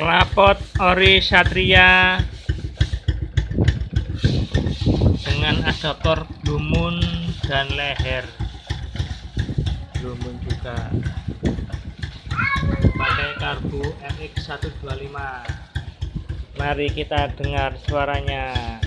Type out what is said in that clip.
Knalpot ori Satria dengan adaptor Blue Moon dan leher Blue Moon juga, pakai karbu MX125. Mari kita dengar suaranya.